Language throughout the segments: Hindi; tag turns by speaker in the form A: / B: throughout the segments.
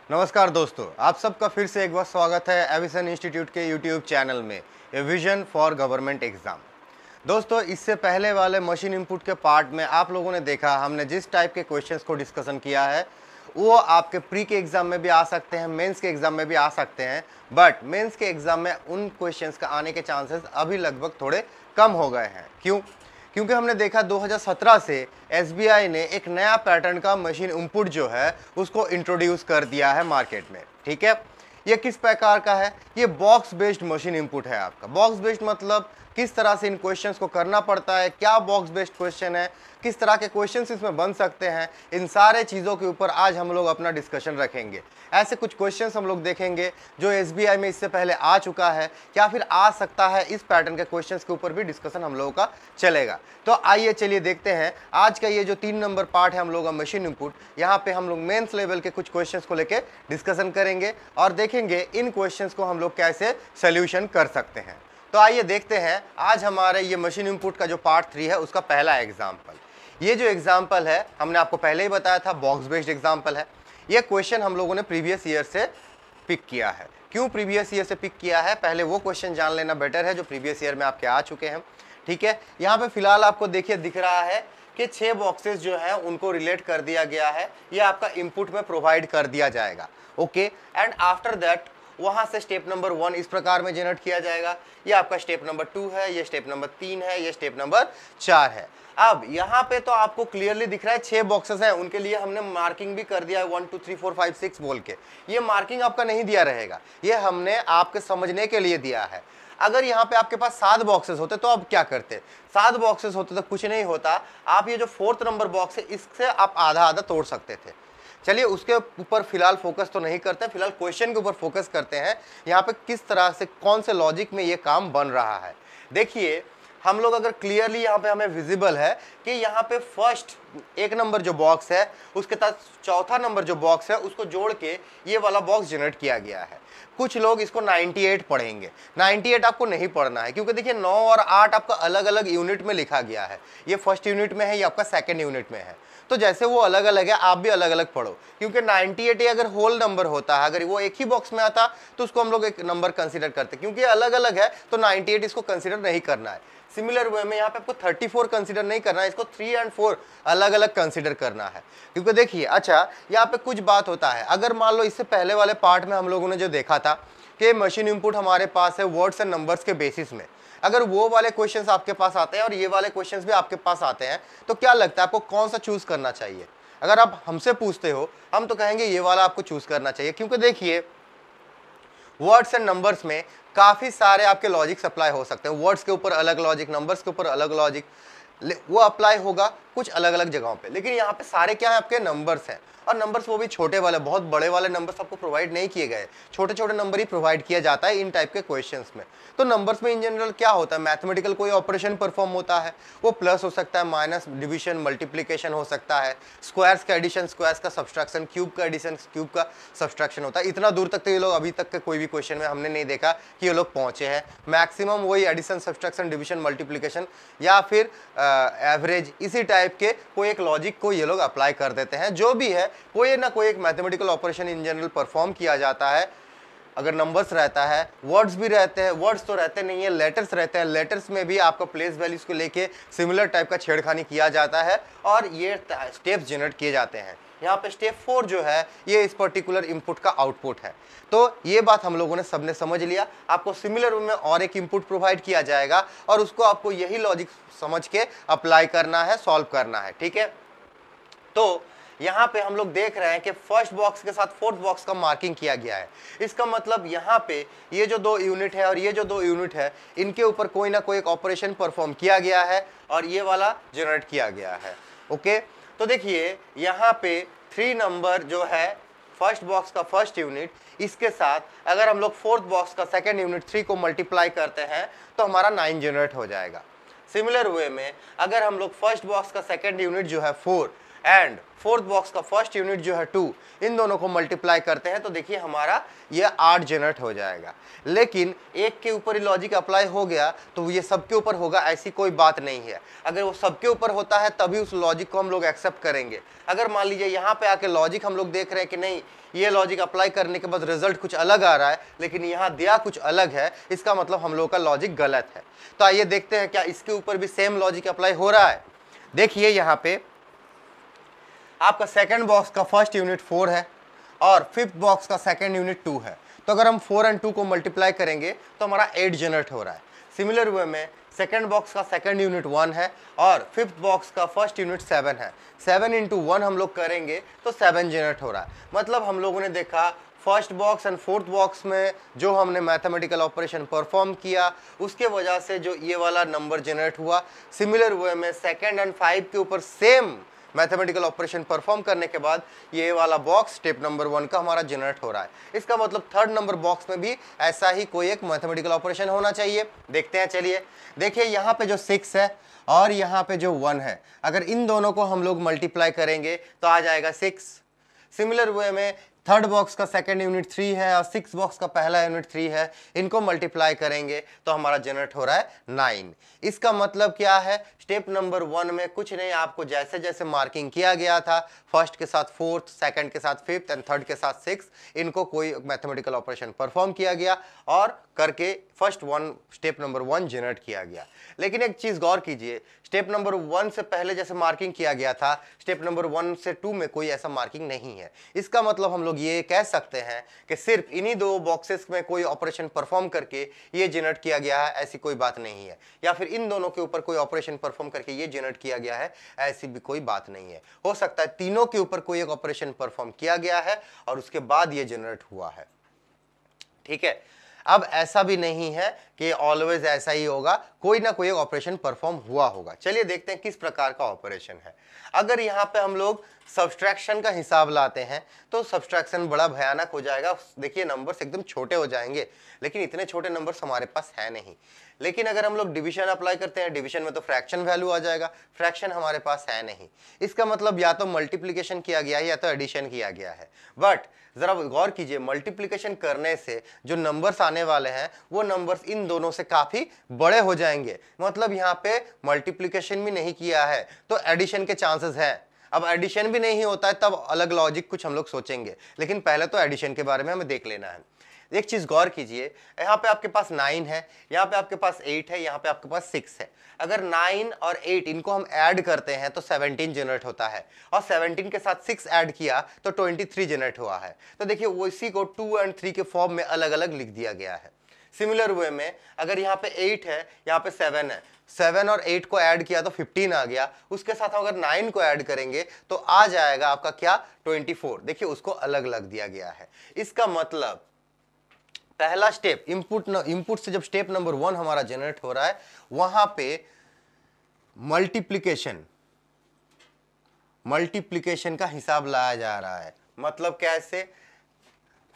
A: नमस्कार दोस्तों, आप सबका फिर से एक बार स्वागत है एविसन इंस्टीट्यूट के यूट्यूब चैनल में a vision for government exam. दोस्तों, इससे पहले वाले मशीन इनपुट के पार्ट में आप लोगों ने देखा हमने जिस टाइप के क्वेश्चंस को डिस्कशन किया है वो आपके प्री के एग्ज़ाम में भी आ सकते हैं, मेंस के एग्ज़ाम में भी आ सकते हैं। बट मेंस के एग्ज़ाम में उन क्वेश्चंस का आने के चांसेस अभी लगभग थोड़े कम हो गए हैं। क्यों? क्योंकि हमने देखा 2017 से एसबीआई ने एक नया पैटर्न का मशीन इनपुट जो है उसको इंट्रोड्यूस कर दिया है मार्केट में। ठीक है, ये किस प्रकार का है? ये बॉक्स बेस्ड मशीन इनपुट है आपका। बॉक्स बेस्ड मतलब किस तरह से इन क्वेश्चंस को करना पड़ता है, क्या बॉक्स बेस्ड क्वेश्चन है, किस तरह के क्वेश्चंस इसमें बन सकते हैं, इन सारे चीज़ों के ऊपर आज हम लोग अपना डिस्कशन रखेंगे। ऐसे कुछ क्वेश्चंस हम लोग देखेंगे जो एसबीआई में इससे पहले आ चुका है, क्या फिर आ सकता है, इस पैटर्न के क्वेश्चंस के ऊपर भी डिस्कशन हम लोगों का चलेगा। तो आइए चलिए देखते हैं आज का ये जो 3 नंबर पार्ट है हम लोग का मशीन इनपुट। यहाँ पे हम लोग मेंस लेवल के कुछ क्वेश्चंस को लेके डिस्कशन करेंगे और देखेंगे इन क्वेश्चंस को हम लोग कैसे सोल्यूशन कर सकते हैं। तो आइए देखते हैं आज हमारे ये मशीन इनपुट का जो पार्ट 3 है उसका पहला एग्जाम्पल। ये जो एग्जाम्पल है हमने आपको पहले ही बताया था, बॉक्स बेस्ड एग्जाम्पल है। ये क्वेश्चन हम लोगों ने प्रीवियस ईयर से पिक किया है। क्यों प्रीवियस ईयर से पिक किया है? पहले वो क्वेश्चन जान लेना बेटर है जो प्रीवियस ईयर में आपके आ चुके हैं। ठीक है, यहाँ पे फिलहाल आपको देखिए दिख रहा है कि 6 बॉक्सेस जो है उनको रिलेट कर दिया गया है। ये आपका इनपुट में प्रोवाइड कर दिया जाएगा। ओके, एंड आफ्टर दैट वहां से स्टेप नंबर 1 इस प्रकार में जनरेट किया जाएगा। ये आपका स्टेप नंबर 2 है, ये स्टेप नंबर 3 है, ये स्टेप नंबर 4 है। अब यहाँ पे तो आपको क्लियरली दिख रहा है 6 बॉक्सेस हैं, उनके लिए हमने मार्किंग भी कर दिया है 1 2 3 4 5 6 बोल के। ये मार्किंग आपका नहीं दिया रहेगा, ये हमने आपके समझने के लिए दिया है। अगर यहाँ पे आपके पास 7 बॉक्सेस होते तो अब क्या करते? 7 बॉक्सेस होते तो कुछ नहीं होता, आप ये जो 4th नंबर बॉक्स है इससे आप आधा आधा तोड़ सकते थे। चलिए उसके ऊपर फिलहाल फोकस तो नहीं करते, फिलहाल क्वेश्चन के ऊपर फोकस करते हैं। यहाँ पे किस तरह से कौन से लॉजिक में ये काम बन रहा है देखिए। हम लोग अगर क्लियरली यहाँ पे हमें विजिबल है कि यहाँ पे फर्स्ट 1 नंबर जो बॉक्स है उसके साथ 4था नंबर जो बॉक्स है उसको जोड़ के ये वाला बॉक्स जनरेट किया गया है। कुछ लोग इसको 98 पढ़ेंगे। 98 आपको नहीं पढ़ना है क्योंकि देखिए 9 और 8 आपका अलग अलग यूनिट में लिखा गया है। ये फर्स्ट यूनिट में है, ये आपका सेकेंड यूनिट में है। तो जैसे वो अलग अलग है आप भी अलग अलग पढ़ो, क्योंकि 98 अगर होल नंबर होता है, अगर वो एक ही बॉक्स में आता तो उसको हम लोग एक नंबर कंसीडर करते, क्योंकि अलग अलग है तो 98 इसको कंसीडर नहीं करना है। सिमिलर वे में यहाँ पे आपको 34 कंसीडर नहीं करना है, इसको 3 और 4 अलग अलग कंसीडर करना है। क्योंकि देखिए अच्छा यहाँ पे कुछ बात होता है, अगर मान लो इससे पहले वाले पार्ट में हम लोगों ने जो देखा था कि मशीन इनपुट हमारे पास है वर्ड्स एंड नंबर्स के बेसिस में, अगर वो वाले क्वेश्चंस आपके पास आते हैं और ये वाले क्वेश्चंस भी आपके पास आते हैं तो क्या लगता है आपको कौन सा चूज करना चाहिए? अगर आप हमसे पूछते हो हम तो कहेंगे ये वाला आपको चूज करना चाहिए, क्योंकि देखिए वर्ड्स एंड नंबर्स में काफी सारे आपके लॉजिक्स अप्लाई हो सकते हैं। वर्ड्स के ऊपर अलग लॉजिक, नंबर्स के ऊपर अलग लॉजिक, वो अप्लाई होगा कुछ अलग अलग जगहों पे। लेकिन यहाँ पे सारे क्या है आपके नंबर्स हैं, और नंबर्स वो भी छोटे वाले, बहुत बड़े वाले नंबर्स आपको प्रोवाइड नहीं किए गए, छोटे छोटे नंबर ही प्रोवाइड किया जाता है इन टाइप के क्वेश्चंस में। तो नंबर्स में इन जनरल क्या होता है, मैथमेटिकल कोई ऑपरेशन परफॉर्म होता है, वो प्लस हो सकता है, माइनस, डिवीजन, मल्टीप्लीकेशन हो सकता है, स्क्वायर्स का एडिशन, स्क्वायर्स का सब्सट्रैक्शन, क्यूब का एडिशन, क्यूब का सब्सट्रैक्शन होता है। इतना दूर तक तो ये लोग अभी तक के कोई भी क्वेश्चन में हमने नहीं देखा कि ये लोग पहुंचे हैं। मैक्सिमम वही एडिशन, सब्सट्रैक्शन, डिवीजन, मल्टीप्लीकेशन या फिर एवरेज, इसी टाइप के कोई एक लॉजिक को ये लोग अप्लाई कर देते हैं। जो भी है कोई ना कोई एक mathematical operation in general perform किया जाता है। अगर नंबर्स रहता है, वर्ड्स भी रहते हैं, वर्ड्स तो रहते नहीं है, लेटर्स रहते हैं, लेटर्स में भी आपका प्लेस वैल्यूज को लेके सिमिलर टाइप का छेड़खानी किया जाता है और ये स्टेप्स जनरेट किए जाते हैं। यहाँ पे स्टेप 4 जो है ये इस पर्टिकुलर इनपुट का आउटपुट है। तो ये बात हम लोगों ने सबने समझ लिया। आपको सिमिलर वे में और एक इनपुट प्रोवाइड किया जाएगा और उसको आपको यही लॉजिक समझ के अप्लाई करना है, सॉल्व करना है। ठीक है, तो यहाँ पे हम लोग देख रहे हैं कि फर्स्ट बॉक्स के साथ 4th बॉक्स का मार्किंग किया गया है। इसका मतलब यहाँ पे ये जो 2 यूनिट है और ये जो 2 यूनिट है इनके ऊपर कोई ना कोई एक ऑपरेशन परफॉर्म किया गया है और ये वाला जनरेट किया गया है। ओके, तो देखिए यहाँ पे 3 नंबर जो है फर्स्ट बॉक्स का फर्स्ट यूनिट, इसके साथ अगर हम लोग 4th बॉक्स का सेकेंड यूनिट 3 को मल्टीप्लाई करते हैं तो हमारा 9 जनरेट हो जाएगा। सिमिलर वे में अगर हम लोग फर्स्ट बॉक्स का सेकेंड यूनिट जो है 4 एंड फोर्थ बॉक्स का फर्स्ट यूनिट जो है 2, इन दोनों को मल्टीप्लाई करते हैं तो देखिए हमारा ये 8 जनरेट हो जाएगा। लेकिन एक के ऊपर ही लॉजिक अप्लाई हो गया तो ये सबके ऊपर होगा, ऐसी कोई बात नहीं है। अगर वो सबके ऊपर होता है तभी उस लॉजिक को हम लोग एक्सेप्ट करेंगे। अगर मान लीजिए यहाँ पे आके लॉजिक हम लोग देख रहे हैं कि नहीं, ये लॉजिक अप्लाई करने के बाद रिजल्ट कुछ अलग आ रहा है, लेकिन यहाँ दिया कुछ अलग है, इसका मतलब हम लोग का लॉजिक गलत है। तो आइए देखते हैं क्या इसके ऊपर भी सेम लॉजिक अप्लाई हो रहा है। देखिए यहाँ पे आपका सेकंड बॉक्स का फर्स्ट यूनिट 4 है और फिफ्थ बॉक्स का सेकंड यूनिट 2 है। तो अगर हम 4 और 2 को मल्टीप्लाई करेंगे तो हमारा 8 जनरेट हो रहा है। सिमिलर वे में सेकंड बॉक्स का सेकंड यूनिट 1 है और फिफ्थ बॉक्स का फर्स्ट यूनिट 7 है। 7 इंटू 1 हम लोग करेंगे तो 7 जनरेट हो रहा है। मतलब हम लोगों ने देखा first box and fourth box में जो हमने मैथमेटिकल ऑपरेशन परफॉर्म किया उसके वजह से जो ये वाला नंबर जनरेट हुआ। सिमिलर वे में सेकंड एंड 5 के ऊपर सेम मैथमेटिकल ऑपरेशन परफॉर्म करने के बाद ये वाला बॉक्स स्टेप नंबर 1 का हमारा जनरेट हो रहा है। इसका मतलब थर्ड नंबर बॉक्स में भी ऐसा ही कोई एक मैथमेटिकल ऑपरेशन होना चाहिए। देखते हैं, चलिए देखिए यहाँ पे जो 6 है और यहाँ पे जो 1 है, अगर इन दोनों को हम लोग मल्टीप्लाई करेंगे तो आ जाएगा 6। सिमिलर वे में थर्ड बॉक्स का सेकंड यूनिट 3 है और सिक्स बॉक्स का पहला यूनिट 3 है, इनको मल्टीप्लाई करेंगे तो हमारा जनरेट हो रहा है 9। इसका मतलब क्या है, स्टेप नंबर 1 में कुछ नहीं, आपको जैसे जैसे मार्किंग किया गया था फर्स्ट के साथ फोर्थ, सेकंड के साथ फिफ्थ एंड थर्ड के साथ सिक्स, इनको कोई मैथमेटिकल ऑपरेशन परफॉर्म किया गया और करके फर्स्ट 1 स्टेप नंबर 1 जनरेट किया गया। लेकिन एक चीज गौर कीजिए, स्टेप नंबर 1 से पहले जैसे मार्किंग किया गया था स्टेप नंबर 1 से 2 में कोई ऐसा मार्किंग नहीं है। इसका मतलब हम लोग ये कह सकते हैं कि सिर्फ इन्हीं दो बॉक्सेस में कोई ऑपरेशन परफॉर्म करके ये जनरेट किया गया है, ऐसी कोई बात नहीं है। या फिर इन दोनों के ऊपर कोई ऑपरेशन परफॉर्म करके ये जनरेट किया गया है, ऐसी भी कोई बात नहीं है। हो सकता है तीनों के ऊपर कोई एक ऑपरेशन परफॉर्म किया गया है और उसके बाद ये जनरेट हुआ है। ठीक है, अब ऐसा भी नहीं है कि ऑलवेज ऐसा ही होगा, कोई ना कोई ऑपरेशन परफॉर्म हुआ होगा। चलिए देखते हैं किस प्रकार का ऑपरेशन है। अगर यहाँ पे हम लोग सब्सट्रैक्शन का हिसाब लाते हैं तो सब्सट्रैक्शन बड़ा भयानक हो जाएगा। देखिए नंबर्स एकदम छोटे हो जाएंगे, लेकिन इतने छोटे नंबर्स हमारे पास है नहीं। लेकिन अगर हम लोग डिवीजन अप्लाई करते हैं, डिवीजन में तो फ्रैक्शन वैल्यू आ जाएगा, फ्रैक्शन हमारे पास है नहीं। इसका मतलब या तो मल्टीप्लिकेशन किया गया है या तो एडिशन किया गया है। बट जरा गौर कीजिए, मल्टीप्लिकेशन करने से जो नंबर्स आने वाले हैं वो नंबर्स इन दोनों से काफी बड़े हो जाएंगे। मतलब यहाँ पे मल्टीप्लिकेशन भी नहीं किया है तो एडिशन के चांसेस है। अब एडिशन भी नहीं होता है तब अलग लॉजिक कुछ हम लोग सोचेंगे, लेकिन पहले तो एडिशन के बारे में हमें देख लेना है। एक चीज गौर कीजिए, यहाँ पे आपके पास 9 है, यहाँ पे आपके पास 8 है, यहाँ पे आपके पास 6 है। अगर 9 और 8 इनको हम ऐड करते हैं तो 17 जनरेट होता है और 17 के साथ 6 ऐड किया तो 23 जनरेट हुआ है। तो देखिए उसी को 2 और 3 के फॉर्म में अलग अलग लिख दिया गया है। सिमिलर वे में अगर यहाँ पे 8 है, यहाँ पे 7 है, 7 और 8 को ऐड किया तो 15 आ गया। उसके साथ अगर 9 को ऐड करेंगे तो आ जाएगा आपका क्या, 24। देखिए उसको अलग अलग दिया गया है। इसका मतलब पहला स्टेप इनपुट से जब स्टेप नंबर 1 हमारा जनरेट हो रहा है वहां पे मल्टीप्लिकेशन का हिसाब लाया जा रहा है। मतलब कैसे,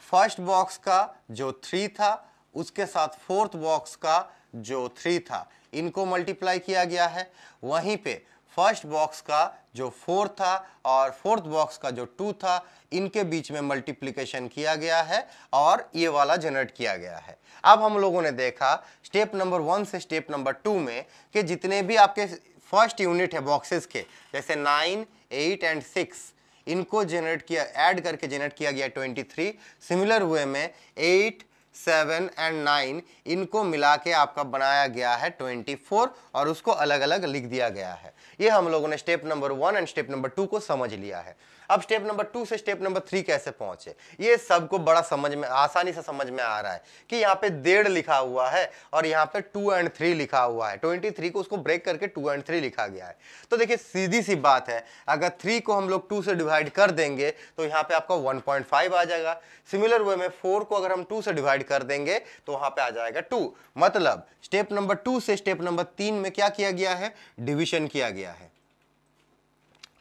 A: फर्स्ट बॉक्स का जो 3 था उसके साथ फोर्थ बॉक्स का जो 3 था इनको मल्टीप्लाई किया गया है। वहीं पे फर्स्ट बॉक्स का जो 4 था और फोर्थ बॉक्स का जो 2 था इनके बीच में मल्टीप्लिकेशन किया गया है और ये वाला जनरेट किया गया है। अब हम लोगों ने देखा स्टेप नंबर 1 से स्टेप नंबर 2 में कि जितने भी आपके फर्स्ट यूनिट है बॉक्सेस के, जैसे 9, 8 एंड 6, इनको जनरेट किया, ऐड करके जनरेट किया गया 23। सिमिलर वे में 8, 7 एंड 9 इनको मिला के आपका बनाया गया है 24 और उसको अलग अलग लिख दिया गया है। ये हम लोगों ने step number 1 and step number 2 को समझ लिया है। अब स्टेप नंबर 2 से स्टेप नंबर 3 कैसे पहुंचे, ये सबको बड़ा समझ में आसानी से समझ में आ रहा है कि यहाँ पे 1.5 लिखा हुआ है और यहाँ पे 2 एंड 3 लिखा हुआ है। 23 को उसको ब्रेक करके 2 एंड 3 लिखा गया है। तो देखिए सीधी सी बात है, अगर 3 को हम लोग 2 से डिवाइड कर देंगे तो यहाँ पे आपका 1.5 आ जाएगा। सिमिलर वे में 4 को अगर हम 2 से डिवाइड कर देंगे तो वहां पे आ जाएगा 2। मतलब स्टेप नंबर 2 से स्टेप नंबर 3 में क्या किया गया है, डिवीजन किया गया है।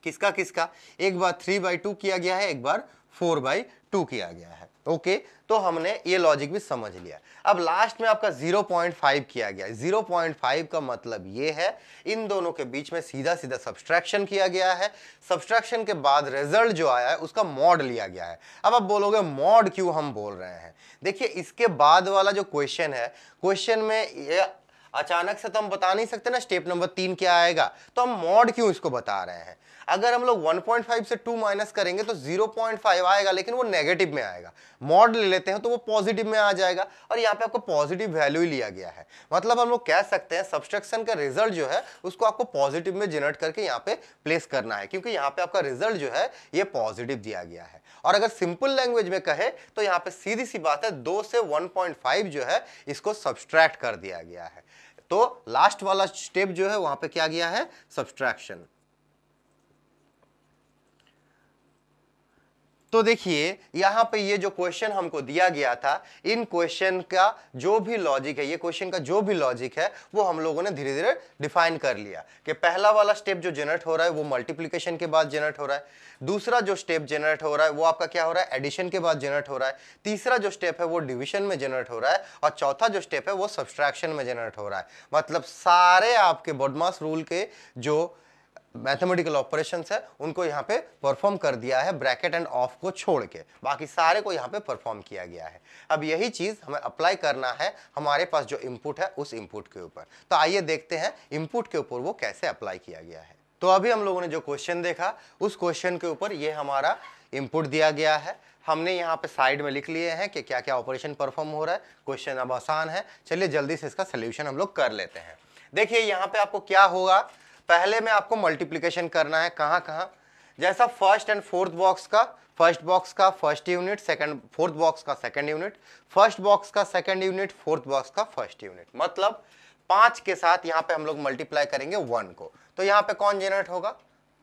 A: किसका किसका, एक बार 3/2 किया गया है, एक बार 4/2 किया गया है। ओके, तो हमने ये लॉजिक भी समझ लिया। अब लास्ट में आपका 0.5 किया गया। 0.5 का मतलब ये है इन दोनों के बीच में सीधा सीधा सब्सट्रैक्शन किया गया है। सब्सट्रैक्शन के बाद रिजल्ट जो आया है उसका मॉड लिया गया है। अब आप बोलोगे मॉड क्यों हम बोल रहे हैं? देखिए, इसके बाद वाला जो क्वेश्चन है, क्वेश्चन में ये अचानक से तो हम बता नहीं सकते ना स्टेप नंबर 3 क्या आएगा, तो हम मॉड क्यों इसको बता रहे हैं। अगर हम लोग 1.5 से 2 माइनस करेंगे तो 0.5 आएगा, लेकिन वो नेगेटिव में आएगा। मॉड ले लेते हैं तो वो पॉजिटिव में आ जाएगा, और यहाँ पे आपको पॉजिटिव वैल्यू ही लिया गया है। मतलब हम लोग कह सकते हैं सब्सट्रैक्शन का रिजल्ट जो है उसको आपको पॉजिटिव में जनरेट करके यहाँ पे प्लेस करना है, क्योंकि यहाँ पे आपका रिजल्ट जो है ये पॉजिटिव दिया गया है। और अगर सिंपल लैंग्वेज में कहे तो यहाँ पे सीधी सी बात है, 2 से 1.5 जो है इसको सब्सट्रैक्ट कर दिया गया है। तो लास्ट वाला स्टेप जो है वहां पे क्या गया है? सब्सट्रैक्शन। तो देखिए यहां पे ये जो क्वेश्चन हमको दिया गया था, इन क्वेश्चन का जो भी लॉजिक है, ये क्वेश्चन का जो भी लॉजिक है वो हम लोगों ने धीरे धीरे डिफाइन कर लिया कि पहला वाला स्टेप जो जनरेट हो रहा है वो मल्टीप्लिकेशन के बाद जनरेट हो रहा है। दूसरा जो स्टेप जनरेट हो रहा है वो आपका क्या हो रहा है? एडिशन के बाद जनरेट हो रहा है। तीसरा जो स्टेप है वो डिविजन में जनरेट हो रहा है, और चौथा जो स्टेप है वो सब्सट्रैक्शन में जनरेट हो रहा है। मतलब सारे आपके बॉडमास रूल के जो मैथमेटिकल ऑपरेशंस है उनको यहाँ पे परफॉर्म कर दिया है, ब्रैकेट एंड ऑफ को छोड़ के बाकी सारे को यहाँ पे परफॉर्म किया गया है। अब यही चीज हमें अप्लाई करना है हमारे पास जो इनपुट है उस इनपुट के ऊपर। तो आइए देखते हैं इनपुट के ऊपर वो कैसे अप्लाई किया गया है। तो अभी हम लोगों ने जो क्वेश्चन देखा उस क्वेश्चन के ऊपर ये हमारा इनपुट दिया गया है। हमने यहाँ पे साइड में लिख लिए हैं कि क्या क्या ऑपरेशन परफॉर्म हो रहा है। क्वेश्चन अब आसान है, चलिए जल्दी से इसका सोल्यूशन हम लोग कर लेते हैं। देखिए यहाँ पे आपको क्या होगा, पहले में आपको मल्टीप्लिकेशन करना है। कहाँ कहाँ? जैसा फर्स्ट एंड फोर्थ बॉक्स का फर्स्ट बॉक्स का first unit, second fourth box का सेकंड यूनिट, फर्स्ट बॉक्स का सेकंड यूनिट, फोर्थ बॉक्स का फर्स्ट यूनिट। मतलब 5 के साथ यहाँ पे हम लोग मल्टीप्लाई करेंगे 1 को, तो यहाँ पे कौन जनरेट होगा?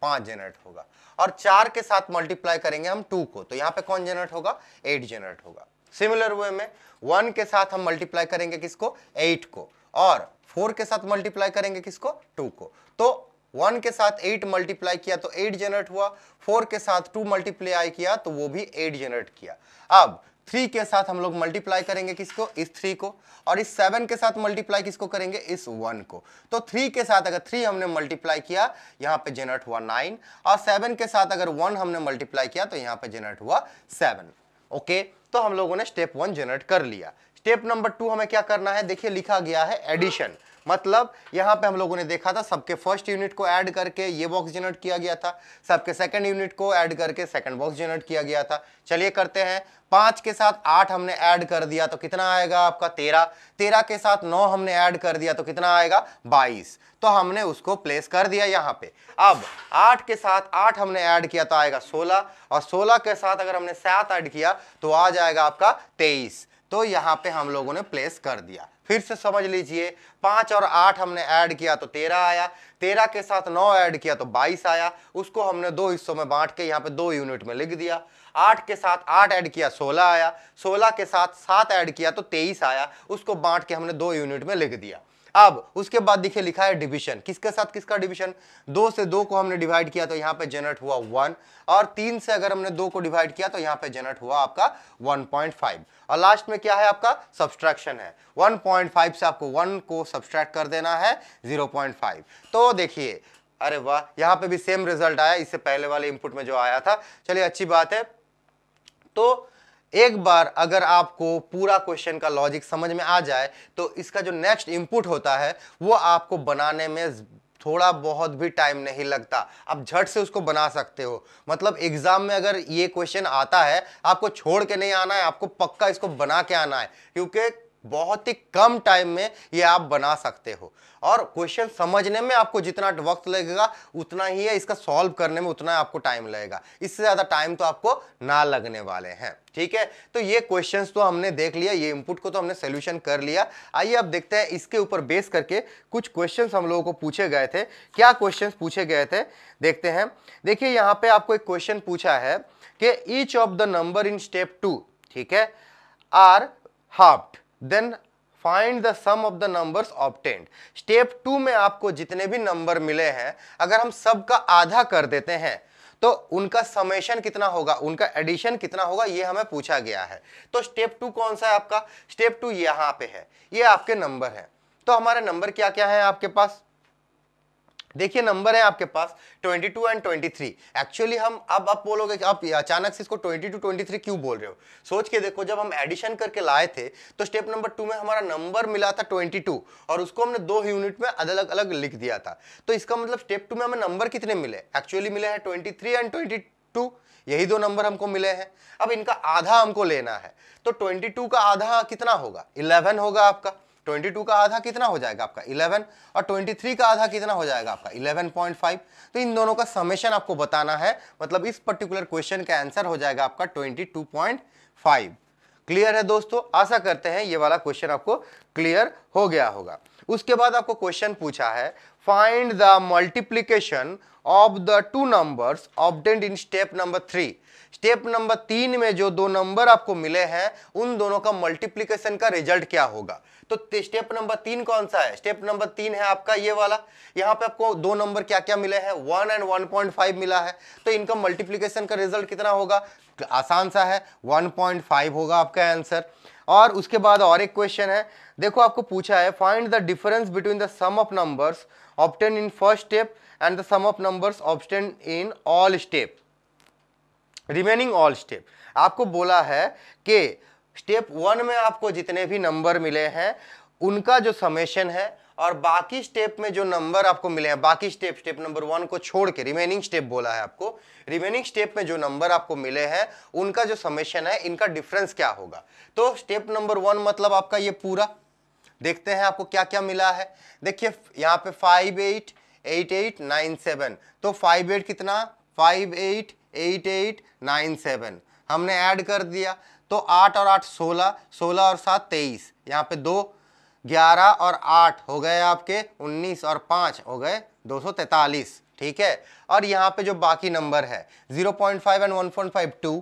A: 5 जनरेट होगा। और 4 के साथ मल्टीप्लाई करेंगे हम 2 को, तो यहाँ पे कौन जनरेट होगा? 8 जनरेट होगा। सिमिलर वे में 1 के साथ हम मल्टीप्लाई करेंगे किसको? 8 को, और 4 के साथ मल्टीप्लाई करेंगे किसको? 2 को। तो 1 के साथ 8 मल्टीप्लाई किया तो 8 जनरेट हुआ, 4 के साथ 2 मल्टीप्लाई किया तो वो भी 8 जनरेट किया। अब 3 के साथ हम लोग मल्टीप्लाई करेंगे किसको? इस 3 को, और इस 7 के साथ मल्टीप्लाई किसको करेंगे? इस 1 को। तो 3 के साथ अगर 3 हमने मल्टीप्लाई किया यहाँ पे जनरेट हुआ 9, और 7 के साथ अगर 1 हमने मल्टीप्लाई किया तो यहाँ पे जनरेट हुआ 7। ओके, तो हम लोगों ने स्टेप 1 जनरेट कर लिया। स्टेप नंबर 2 हमें क्या करना है? देखिए लिखा गया है एडिशन। मतलब यहां पे हम लोगों ने देखा था सबके फर्स्ट यूनिट को ऐड करके ये बॉक्स जनरेट किया गया था, सबके सेकंड यूनिट को ऐड करके सेकंड बॉक्स जनरेट किया गया था। चलिए करते हैं। 5 के साथ 8 हमने ऐड कर दिया तो कितना आएगा आपका? 13। 13 के साथ 9 हमने ऐड कर दिया तो कितना आएगा? 22। तो हमने उसको प्लेस कर दिया यहाँ पे। अब 8 के साथ 8 हमने ऐड किया तो आएगा 16, और 16 के साथ अगर हमने 7 ऐड किया तो आ जाएगा आपका 23। तो यहाँ पे हम लोगों ने प्लेस कर दिया। फिर से समझ लीजिए, 5 और 8 हमने ऐड किया तो 13 आया, 13 के साथ 9 ऐड किया तो 22 आया। उसको हमने 2 हिस्सों में बांट के यहाँ पे 2 यूनिट में लिख दिया। 8 के साथ 8 ऐड किया 16 आया, 16 के साथ 7 ऐड किया तो 23 आया। उसको बांट के हमने 2 यूनिट में लिख दिया। अब उसके बाद देखिए लिखा है डिवीजन। किसके साथ किसका डिवीजन? 2 से 2 को हमने डिवाइड किया तो यहाँ पे जनरेट हुआ 1, और 3 से अगर हमने 2 को डिवाइड किया तो यहाँ पे जनरेट हुआ आपका 1.5, और लास्ट में क्या है आपका? सब्सट्रैक्शन है। 1.5 से आपको 1 को सब्सट्रैक्ट कर देना है 0.5। तो देखिए, अरे वाह, यहाँ पे भी सेम रिजल्ट आया इससे पहले वाले इनपुट में जो आया था। चलिए अच्छी बात है। तो एक बार अगर आपको पूरा क्वेश्चन का लॉजिक समझ में आ जाए तो इसका जो नेक्स्ट इनपुट होता है वो आपको बनाने में थोड़ा बहुत भी टाइम नहीं लगता, आप झट से उसको बना सकते हो। मतलब एग्जाम में अगर ये क्वेश्चन आता है, आपको छोड़ के नहीं आना है, आपको पक्का इसको बना के आना है, क्योंकि बहुत ही कम टाइम में ये आप बना सकते हो। और क्वेश्चन समझने में आपको जितना वक्त लगेगा उतना ही है, इसका सॉल्व करने में उतना आपको टाइम लगेगा। इससे ज्यादा टाइम तो आपको ना लगने वाले हैं। ठीक है, तो ये क्वेश्चंस तो हमने देख लिया, ये इनपुट को तो हमने सोल्यूशन कर लिया। आइए अब देखते हैं इसके ऊपर बेस करके कुछ क्वेश्चंस हम लोगों को पूछे गए थे। क्या क्वेश्चंस पूछे गए थे देखते हैं। देखिए यहाँ पे आपको एक क्वेश्चन पूछा है कि each of the number in step 2, ठीक है, are halved, then find the sum of the numbers obtained. Step 2 में आपको जितने भी नंबर मिले हैं, अगर हम सबका आधा कर देते हैं तो उनका समेशन कितना होगा, उनका एडिशन कितना होगा, ये हमें पूछा गया है। तो स्टेप 2 कौन सा है आपका, स्टेप 2 यहाँ पे है, ये आपके नंबर है। तो हमारे नंबर क्या क्या है आपके पास, देखिए नंबर है आपके पास 22 एंड 23। एक्चुअली हम अब आप बोलोगे कि आप अचानक से इसको 22 23 क्यों बोल रहे हो, सोच के देखो, जब हम एडिशन करके लाए थे तो स्टेप नंबर 2 में हमारा नंबर मिला था 22 और उसको हमने 2 यूनिट में अलग अलग लिख दिया था। तो इसका मतलब स्टेप 2 में हमें नंबर कितने मिले, एक्चुअली मिले हैं 23 एंड 22, यही 2 नंबर हमको मिले हैं। अब इनका आधा हमको लेना है, तो 22 का आधा कितना होगा, 11 होगा आपका। 22 का आधा कितना हो जाएगा आपका 11, और 23 का आधा कितना हो जाएगा आपका 11.5। तो इन दोनों का समेशन आपको बताना है, मतलब इस पर्टिकुलर क्वेश्चन का आंसर हो जाएगा आपका 22.5। क्लियर है दोस्तों, आशा करते हैं ये वाला क्वेश्चन आपको क्लियर हो गया होगा। उसके बाद आपको क्वेश्चन पूछा है, find the multiplication of the 2 numbers obtained in step number 3। Step number 3 में जो 2 नंबर आपको मिले हैं उन दोनों का मल्टीप्लीकेशन का रिजल्ट क्या होगा। तो स्टेप नंबर 3 कौन सा है, स्टेप नंबर 3 है आपका ये वाला। यहाँ पे आपको 2 नंबर क्या क्या मिले हैं, 1 एंड 1.5 मिला है। तो इनका मल्टीप्लीकेशन का रिजल्ट कितना होगा, आसान सा है, 1.5 होगा आपका आंसर। और उसके बाद और एक क्वेश्चन है, देखो आपको पूछा है, find the difference between the sum of numbers obtain in first step and the sum of numbers obtain in all step remaining all step. आपको बोला है कि स्टेप 1 में आपको जितने भी नंबर मिले हैं उनका जो समेशन है, और बाकी स्टेप में जो नंबर आपको मिले हैं, बाकी स्टेप नंबर 1 को छोड़ के रिमेनिंग स्टेप बोला है आपको, रिमेनिंग स्टेप में जो नंबर आपको मिले हैं उनका जो समेशन है, इनका डिफरेंस क्या होगा। तो स्टेप नंबर 1 मतलब आपका ये पूरा, देखते हैं आपको क्या क्या मिला है। देखिए यहाँ पे 5 8 8 8 9 7, तो 5 8 कितना, 5 8 8 8 9 7 हमने ऐड कर दिया, तो 8 और 8 16, 16 और 7 23, यहाँ पे 2 11 और 8 हो गए आपके 19 और 5 हो गए 243, ठीक है। और यहाँ पे जो बाकी नंबर है 0.5 एंड 1.5 2,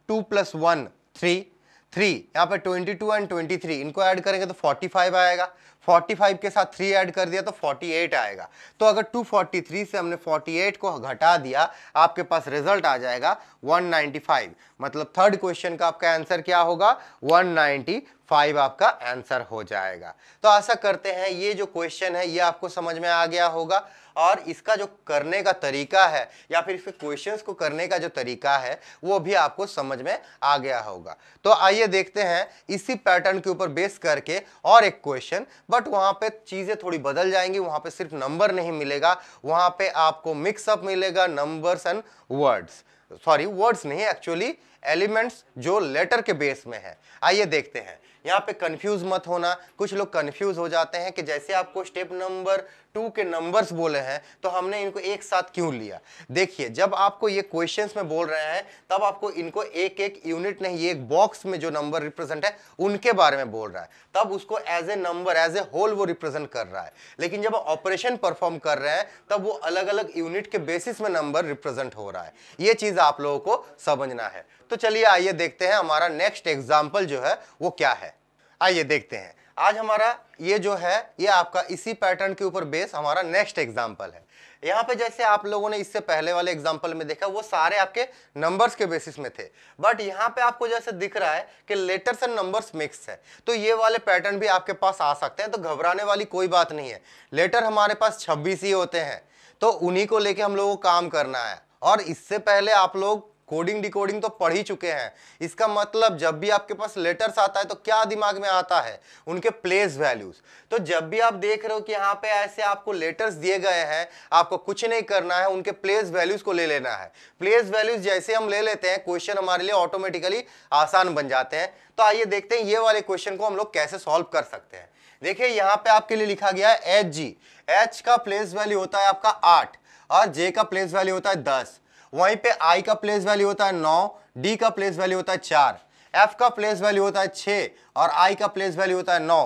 A: 2 + 1 3, 3 यहाँ पे 22 एंड 23 इनको ऐड करेंगे तो 45 आएगा, 45 के साथ 3 ऐड कर दिया तो 48 आएगा। तो अगर 243 से हमने 48 को घटा दिया, आपके पास रिजल्ट आ जाएगा 195। मतलब थर्ड क्वेश्चन का आपका आंसर क्या होगा, 195 आपका आंसर हो जाएगा। तो आशा करते हैं ये जो क्वेश्चन है ये आपको समझ में आ गया होगा, और इसका जो करने का तरीका है या फिर इसके क्वेश्चंस को करने का जो तरीका है वो भी आपको समझ में आ गया होगा। तो आइए देखते हैं इसी पैटर्न के ऊपर बेस करके और एक क्वेश्चन, बट वहां पे चीजें थोड़ी बदल जाएंगी, वहां पे सिर्फ नंबर नहीं मिलेगा, वहां पे आपको मिक्सअप मिलेगा numbers and words, sorry words नहीं, एक्चुअली एलिमेंट्स जो लेटर के बेस में है। आइए देखते हैं, यहाँ पे कंफ्यूज मत होना, कुछ लोग कंफ्यूज हो जाते हैं कि जैसे आपको स्टेप नंबर 2 के नंबर्स बोले हैं तो हमने इनको एक साथ क्यों लिया। देखिए जब आपको ये क्वेश्चंस में बोल रहे हैं तब आपको इनको एक एक यूनिट नहीं, ये एक बॉक्स में जो नंबर रिप्रेजेंट है उनके बारे में बोल रहा है, तब उसको as a number as a whole वो रिप्रेजेंट कर रहा है। लेकिन जब ऑपरेशन परफॉर्म कर रहे हैं तब वो अलग अलग यूनिट के बेसिस में नंबर रिप्रेजेंट हो रहा है, ये चीज आप लोगों को समझना है। तो चलिए आइए देखते हैं हमारा नेक्स्ट एग्जाम्पल जो है वो क्या है। आइए देखते हैं, आज हमारा ये जो है ये आपका इसी पैटर्न के ऊपर बेस हमारा नेक्स्ट एग्जाम्पल है। यहाँ पे जैसे आप लोगों ने इससे पहले वाले एग्जाम्पल में देखा वो सारे आपके नंबर्स के बेसिस में थे, बट यहाँ पे आपको जैसे दिख रहा है कि लेटर्स एंड नंबर्स मिक्स है, तो ये वाले पैटर्न भी आपके पास आ सकते हैं। तो घबराने वाली कोई बात नहीं है, लेटर हमारे पास 26 ही होते हैं, तो उन्हीं को लेके हम लोगों को काम करना है। और इससे पहले आप लोग कोडिंग डिकोडिंग तो पढ़ ही चुके हैं। इसका मतलब जब भी आपके पास लेटर्स आता है तो क्या दिमाग में आता है, उनके प्लेस वैल्यूज। तो जब भी आप देख रहे हो कि यहाँ पे ऐसे आपको लेटर्स दिए गए हैं, आपको कुछ नहीं करना है, उनके प्लेस वैल्यूज को ले लेना है। प्लेस वैल्यूज जैसे हम ले लेते हैं क्वेश्चन हमारे लिए ऑटोमेटिकली आसान बन जाते हैं। तो आइए देखते हैं ये वाले क्वेश्चन को हम लोग कैसे सॉल्व कर सकते हैं। देखिए यहाँ पे आपके लिए लिखा गया है HG, H का प्लेस वैल्यू होता है आपका 8 और J का प्लेस वैल्यू होता है 10। वहीं पे I का प्लेस वैल्यू होता है 9, D का प्लेस वैल्यू होता है 4, F का प्लेस वैल्यू होता है 6 और I का प्लेस वैल्यू होता है 9,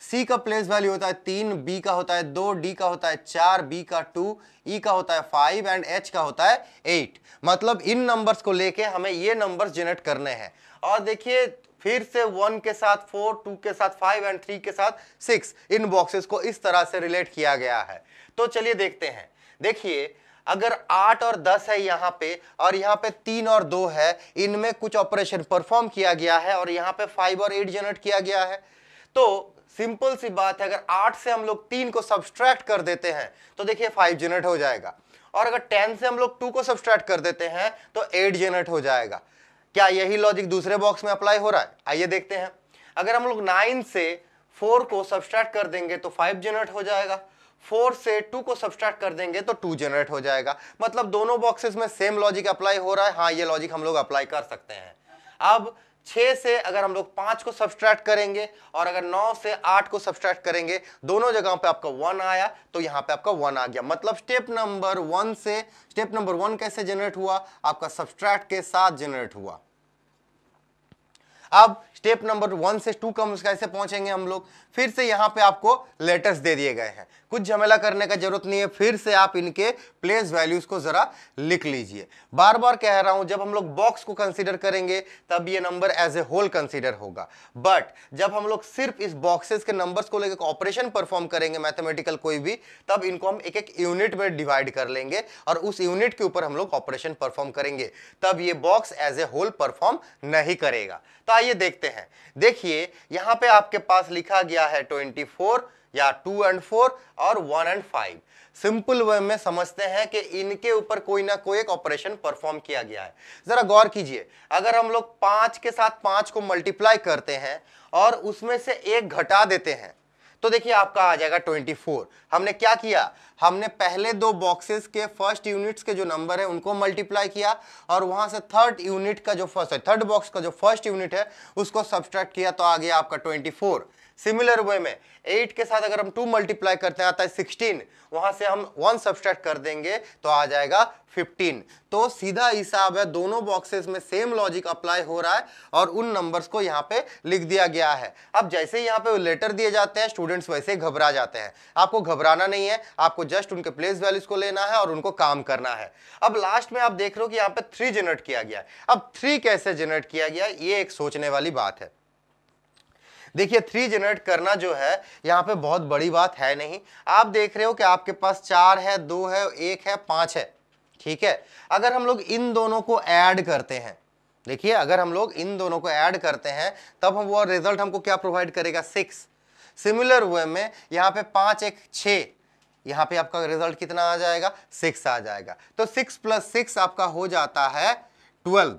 A: C का प्लेस वैल्यू होता है 3, B का होता है 2, D का होता है 4, B का 2, E का होता है 5 एंड H का होता है 8। मतलब इन नंबर्स को लेके हमें ये नंबर्स जनरेट करने हैं। और देखिए फिर से 1 के साथ 4, 2 के साथ 5 एंड 3 के साथ 6, इन बॉक्सेस को इस तरह से रिलेट किया गया है। तो चलिए देखते हैं। देखिए अगर 8 और 10 है यहाँ पे और यहाँ पे 3 और 2 है, इनमें कुछ ऑपरेशन परफॉर्म किया गया है और यहाँ पे 5 और 8 जनरेट किया गया है। तो सिंपल सी बात है, अगर 8 से हम लोग 3 को सब्सट्रैक्ट कर देते हैं तो देखिए 5 जनरेट हो जाएगा, और अगर 10 से हम लोग 2 को सब्सट्रैक्ट कर देते हैं तो 8 जनरेट हो जाएगा। क्या यही लॉजिक दूसरे बॉक्स में अप्लाई हो रहा है? आइए देखते हैं। अगर हम लोग 9 से 4 को सब्सट्रैक्ट कर देंगे तो 5 जनरेट हो जाएगा, 4 से 2 को सब्सट्रैक्ट कर देंगे तो 2 जनरेट हो जाएगा। मतलब दोनों बॉक्सेस में सेम लॉजिक अप्लाई हो रहा है। हाँ, ये लॉजिक हम लोग अप्लाई कर सकते हैं। अब 6 से अगर हम लोग 5 को सब्सट्रैक्ट करेंगे और अगर 9 से 8 को सब्सट्रैक्ट करेंगे, दोनों जगहों पे आपका 1 आया तो यहाँ पे आपका 1 आ गया। मतलब स्टेप नंबर 1 से स्टेप नंबर 1 कैसे जनरेट हुआ? आपका सब्सट्रैक्ट के साथ जनरेट हुआ। अब स्टेप नंबर 1 से 2 कम कैसे पहुंचेंगे हम लोग? फिर से यहाँ पे आपको लेटर्स दे दिए गए हैं, कुछ झमेला करने का जरूरत नहीं है। फिर से आप इनके प्लेस वैल्यूज को जरा लिख लीजिए। बार बार कह रहा हूं, जब हम लोग बॉक्स को कंसीडर करेंगे तब ये number as a whole consider होगा, बट जब हम लोग सिर्फ इस बॉक्सेस के नंबर्स को लेकर ऑपरेशन परफॉर्म करेंगे मैथमेटिकल कोई भी, तब इनको हम एक एक यूनिट में डिवाइड कर लेंगे और उस यूनिट के ऊपर हम लोग ऑपरेशन परफॉर्म करेंगे, तब ये box as a whole perform नहीं करेगा। तो आइए देखते हैं। देखिए यहां पे आपके पास लिखा गया है 24 या 2 और 4 और 1 और 5। सिंपल वे में समझते हैं कि इनके ऊपर कोई ना कोई एक ऑपरेशन परफॉर्म किया गया है। जरा गौर कीजिए, अगर हम लोग 5 के साथ 5 को मल्टीप्लाई करते हैं और उसमें से एक घटा देते हैं तो देखिए आपका आ जाएगा 24। हमने क्या किया? हमने पहले दो बॉक्सेस के फर्स्ट यूनिट्स के जो नंबर है उनको मल्टीप्लाई किया और वहां से थर्ड बॉक्स का जो फर्स्ट यूनिट है उसको सब्सट्रैक्ट किया तो आ गया आपका 24। सिमिलर वे में 8 के साथ अगर हम 2 मल्टीप्लाई करते हैं आता है 16, वहां से हम 1 सब्सट्रैक्ट कर देंगे तो आ जाएगा 15। तो सीधा हिसाब है, दोनों बॉक्सेस में सेम लॉजिक अप्लाई हो रहा है और उन नंबर्स को यहाँ पे लिख दिया गया है। अब जैसे यहाँ पे लेटर दिए जाते हैं स्टूडेंट्स वैसे ही घबरा जाते हैं। आपको घबराना नहीं है, आपको जस्ट उनके प्लेस वैल्यूज को लेना है और उनको काम करना है। अब लास्ट में आप देख रहे हो कि यहाँ पे 3 जनरेट किया गया है। अब 3 कैसे जनरेट किया गया, ये एक सोचने वाली बात है। देखिए 3 जनरेट करना जो है यहाँ पे बहुत बड़ी बात है नहीं। आप देख रहे हो कि आपके पास 4 है, 2 है, 1 है, 5 है, ठीक है। अगर हम लोग इन दोनों को ऐड करते हैं, देखिए अगर हम लोग इन दोनों को ऐड करते हैं तब हम वो रिजल्ट हमको क्या प्रोवाइड करेगा? 6। सिमिलर वे में यहाँ पे 5 1 6, यहाँ पे आपका रिजल्ट कितना आ जाएगा? 6 आ जाएगा। तो 6 + 6 आपका हो जाता है 12।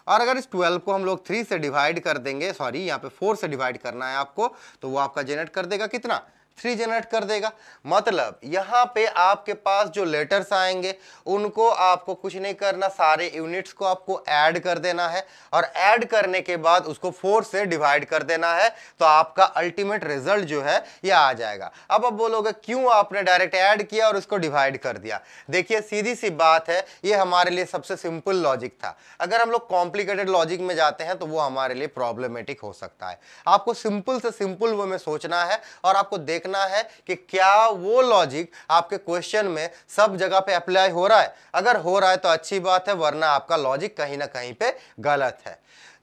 A: और अगर इस 12 को हम लोग 3 से डिवाइड कर देंगे, सॉरी यहाँ पे 4 से डिवाइड करना है आपको, तो वो आपका जनरेट कर देगा कितना? 3 जनरेट कर देगा। मतलब यहाँ पे आपके पास जो लेटर्स आएंगे उनको आपको कुछ नहीं करना, सारे यूनिट्स को आपको ऐड कर देना है और ऐड करने के बाद उसको 4 से डिवाइड कर देना है, तो आपका अल्टीमेट रिजल्ट जो है ये आ जाएगा। अब आप बोलोगे क्यों आपने डायरेक्ट ऐड किया और उसको डिवाइड कर दिया? देखिए सीधी सी बात है, ये हमारे लिए सबसे सिंपल लॉजिक था। अगर हम लोग कॉम्प्लिकेटेड लॉजिक में जाते हैं तो वो हमारे लिए प्रॉब्लमेटिक हो सकता है। आपको सिंपल से सिंपल वे में सोचना है और आपको देखना है कि क्या वो लॉजिक आपके क्वेश्चन में सब जगह पे अप्लाई हो रहा है। अगर हो रहा है तो अच्छी बात है, वरना आपका लॉजिक कहीं ना कहीं पे गलत है।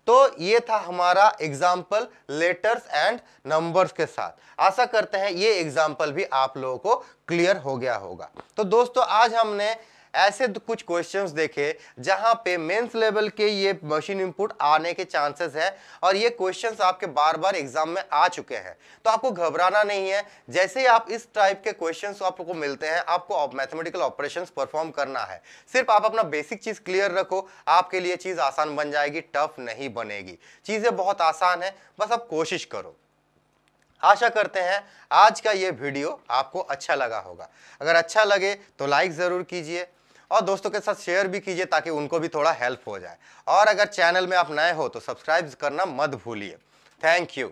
A: तो ये था हमारा एग्जाम्पल लेटर्स एंड नंबर्स के साथ। आशा करते हैं ये एग्जाम्पल भी आप लोगों को क्लियर हो गया होगा। तो दोस्तों आज हमने ऐसे कुछ क्वेश्चंस देखे जहां पे मेंस लेवल के ये मशीन इनपुट आने के चांसेस है और ये क्वेश्चंस आपके बार बार एग्जाम में आ चुके हैं। तो आपको घबराना नहीं है, जैसे ही आप इस टाइप के क्वेश्चंस आपको मिलते हैं आपको मैथमेटिकल ऑपरेशंस परफॉर्म करना है। सिर्फ आप अपना बेसिक चीज क्लियर रखो, आपके लिए चीज आसान बन जाएगी, टफ नहीं बनेगी। चीजें बहुत आसान है, बस आप कोशिश करो। आशा करते हैं आज का ये वीडियो आपको अच्छा लगा होगा। अगर अच्छा लगे तो लाइक ज़रूर कीजिए और दोस्तों के साथ शेयर भी कीजिए ताकि उनको भी थोड़ा हेल्प हो जाए। और अगर चैनल में आप नए हो तो सब्सक्राइब करना मत भूलिए। Thank you.